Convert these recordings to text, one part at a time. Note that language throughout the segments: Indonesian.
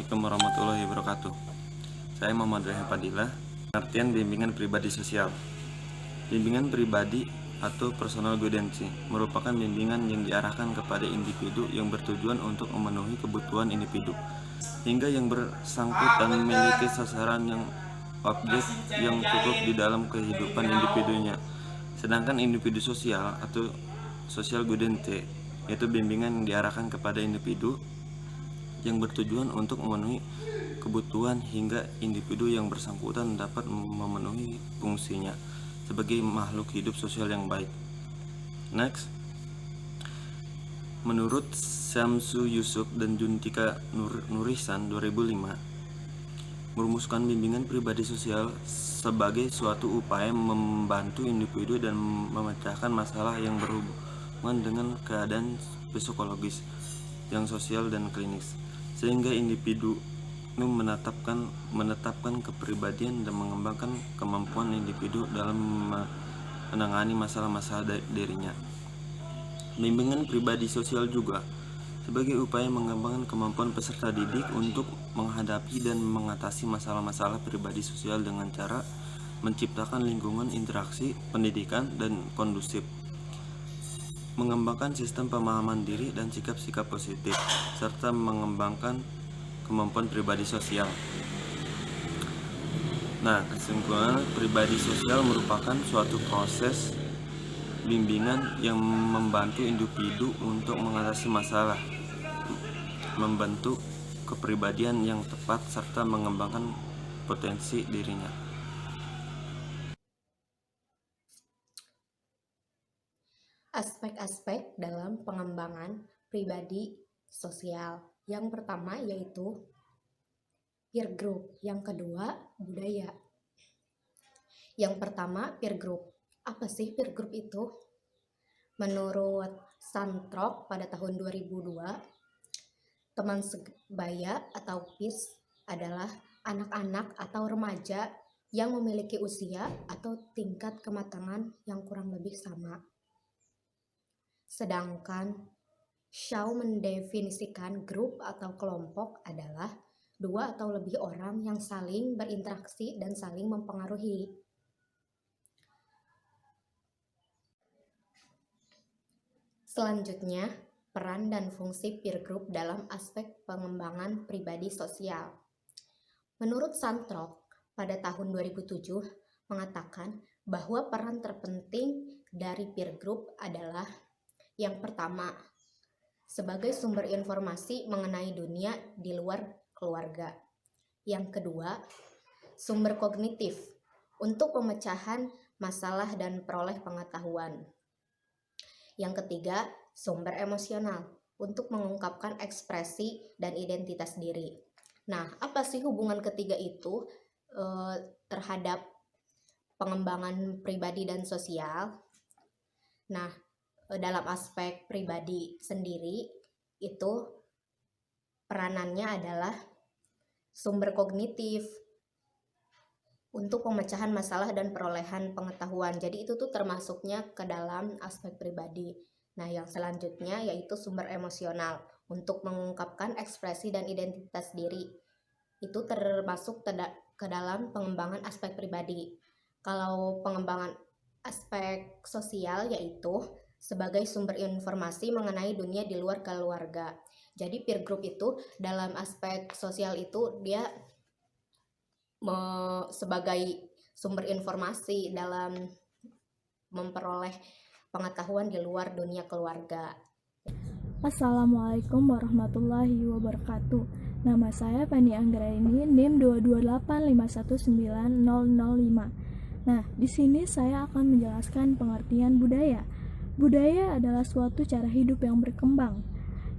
Assalamualaikum warahmatullahi wabarakatuh. Saya Muhammad Rehan Fadilah. Pengertian bimbingan pribadi sosial. Bimbingan pribadi atau personal guidance merupakan bimbingan yang diarahkan kepada individu yang bertujuan untuk memenuhi kebutuhan individu, hingga yang bersangkutan memiliki sasaran yang objek yang cukup di dalam kehidupan individunya. Sedangkan individu sosial atau social guidance yaitu bimbingan yang diarahkan kepada individu yang bertujuan untuk memenuhi kebutuhan hingga individu yang bersangkutan dapat memenuhi fungsinya sebagai makhluk hidup sosial yang baik. Next, menurut Syamsu Yusuf dan Juntika Nurisan 2005, merumuskan bimbingan pribadi sosial sebagai suatu upaya membantu individu dan memecahkan masalah yang berhubungan dengan keadaan psikologis, yang sosial dan klinis, sehingga individu menetapkan kepribadian dan mengembangkan kemampuan individu dalam menangani masalah-masalah dirinya. Bimbingan pribadi sosial juga sebagai upaya mengembangkan kemampuan peserta didik untuk menghadapi dan mengatasi masalah-masalah pribadi sosial dengan cara menciptakan lingkungan interaksi pendidikan dan kondusif, mengembangkan sistem pemahaman diri dan sikap-sikap positif, serta mengembangkan kemampuan pribadi sosial. Nah, kesimpulan, pribadi sosial merupakan suatu proses bimbingan yang membantu individu untuk mengatasi masalah, membentuk kepribadian yang tepat, serta mengembangkan potensi dirinya. Aspek-aspek dalam pengembangan pribadi sosial. Yang pertama yaitu peer group, yang kedua budaya. Yang pertama peer group. Apa sih peer group itu? Menurut Santrok pada tahun 2002, teman sebaya atau peers adalah anak-anak atau remaja yang memiliki usia atau tingkat kematangan yang kurang lebih sama. Sedangkan Shaw mendefinisikan grup atau kelompok adalah dua atau lebih orang yang saling berinteraksi dan saling mempengaruhi. Selanjutnya, peran dan fungsi peer group dalam aspek pengembangan pribadi sosial. Menurut Santrok, pada tahun 2007 mengatakan bahwa peran terpenting dari peer group adalah yang pertama, sebagai sumber informasi mengenai dunia di luar keluarga. Yang kedua, sumber kognitif untuk pemecahan masalah dan peroleh pengetahuan. Yang ketiga, sumber emosional untuk mengungkapkan ekspresi dan identitas diri. Nah, apa sih hubungan ketiga itu terhadap pengembangan pribadi dan sosial? Nah, dalam aspek pribadi sendiri itu peranannya adalah sumber kognitif untuk pemecahan masalah dan perolehan pengetahuan. Jadi itu tuh termasuknya ke dalam aspek pribadi. Nah, yang selanjutnya yaitu sumber emosional untuk mengungkapkan ekspresi dan identitas diri. Itu termasuk ke dalam pengembangan aspek pribadi. Kalau pengembangan aspek sosial yaitu sebagai sumber informasi mengenai dunia di luar keluarga. Jadi peer group itu dalam aspek sosial itu dia sebagai sumber informasi dalam memperoleh pengetahuan di luar dunia keluarga. Assalamualaikum warahmatullahi wabarakatuh. Nama saya Fani Anggraini, NIM 228519005. Nah, di sini saya akan menjelaskan pengertian budaya. Budaya adalah suatu cara hidup yang berkembang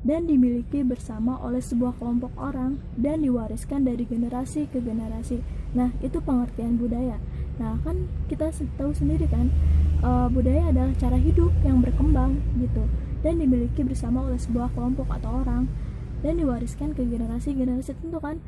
dan dimiliki bersama oleh sebuah kelompok orang dan diwariskan dari generasi ke generasi. Nah, itu pengertian budaya. Nah, kan kita tahu sendiri kan, budaya adalah cara hidup yang berkembang gitu dan dimiliki bersama oleh sebuah kelompok atau orang dan diwariskan ke generasi-generasi. Tentu kan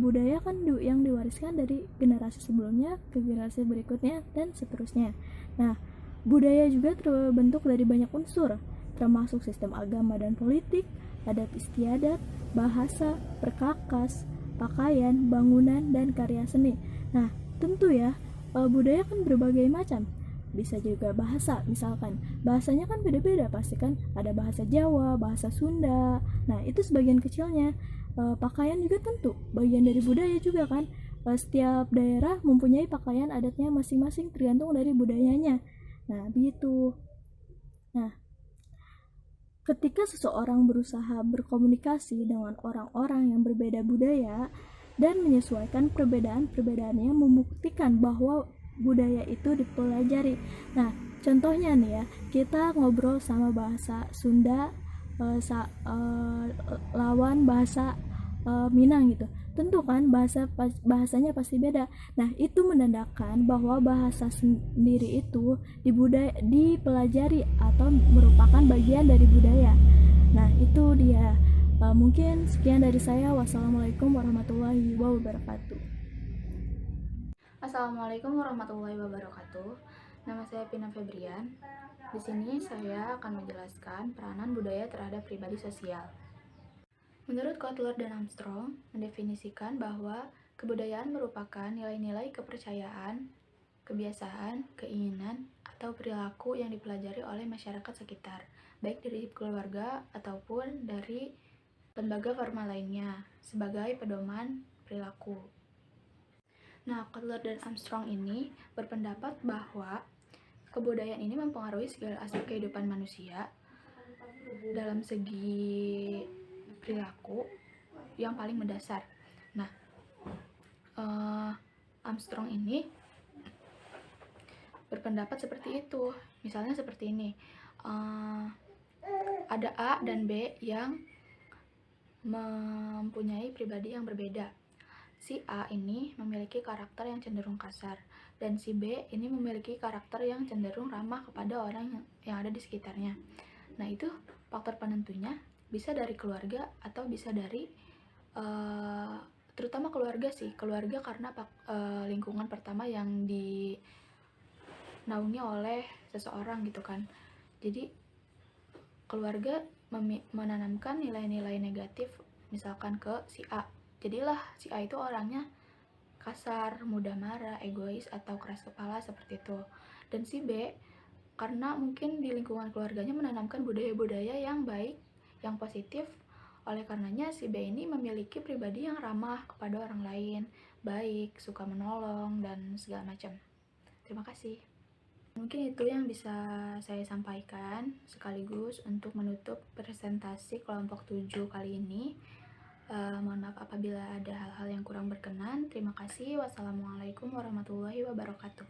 budaya kan yang diwariskan dari generasi sebelumnya ke generasi berikutnya dan seterusnya. Nah, budaya juga terbentuk dari banyak unsur, termasuk sistem agama dan politik, adat istiadat, bahasa, perkakas, pakaian, bangunan, dan karya seni. Nah, tentu ya, budaya kan berbagai macam. Bisa juga bahasa, misalkan bahasanya kan beda-beda, pasti kan ada bahasa Jawa, bahasa Sunda. Nah, itu sebagian kecilnya. Pakaian juga tentu bagian dari budaya juga kan. Setiap daerah mempunyai pakaian adatnya masing-masing tergantung dari budayanya. Nah, begitu. Nah, ketika seseorang berusaha berkomunikasi dengan orang-orang yang berbeda budaya dan menyesuaikan perbedaan-perbedaannya, membuktikan bahwa budaya itu dipelajari. Nah, contohnya nih ya, kita ngobrol sama bahasa Sunda lawan bahasa Minang gitu. Tentu kan bahasanya pasti beda. Nah, itu menandakan bahwa bahasa sendiri itu dipelajari atau merupakan bagian dari budaya. Nah, itu dia. Mungkin sekian dari saya. Wassalamualaikum warahmatullahi wabarakatuh. Assalamualaikum warahmatullahi wabarakatuh. Nama saya Pina Febrian. Di sini saya akan menjelaskan peranan budaya terhadap pribadi sosial. Menurut Kotler dan Armstrong, mendefinisikan bahwa kebudayaan merupakan nilai-nilai kepercayaan, kebiasaan, keinginan, atau perilaku yang dipelajari oleh masyarakat sekitar, baik dari keluarga ataupun dari lembaga formal lainnya, sebagai pedoman perilaku. Nah, Kotler dan Armstrong ini berpendapat bahwa kebudayaan ini mempengaruhi segala aspek kehidupan manusia dalam segi perilaku yang paling mendasar. Nah, Armstrong ini berpendapat seperti itu. Misalnya seperti ini, ada A dan B yang mempunyai pribadi yang berbeda. Si A ini memiliki karakter yang cenderung kasar, dan si B ini memiliki karakter yang cenderung ramah kepada orang yang ada di sekitarnya. Nah, itu faktor penentunya bisa dari keluarga atau bisa dari terutama keluarga sih. Keluarga karena lingkungan pertama yang dinaungi oleh seseorang gitu kan. Jadi keluarga menanamkan nilai-nilai negatif misalkan ke si A. Jadilah si A itu orangnya kasar, mudah marah, egois, atau keras kepala seperti itu. Dan si B karena mungkin di lingkungan keluarganya menanamkan budaya-budaya yang baik, yang positif. Oleh karenanya si B ini memiliki pribadi yang ramah kepada orang lain, baik, suka menolong, dan segala macam. Terima kasih. Mungkin itu yang bisa saya sampaikan sekaligus untuk menutup presentasi kelompok 7 kali ini. Mohon maaf apabila ada hal-hal yang kurang berkenan. Terima kasih. Wassalamualaikum warahmatullahi wabarakatuh.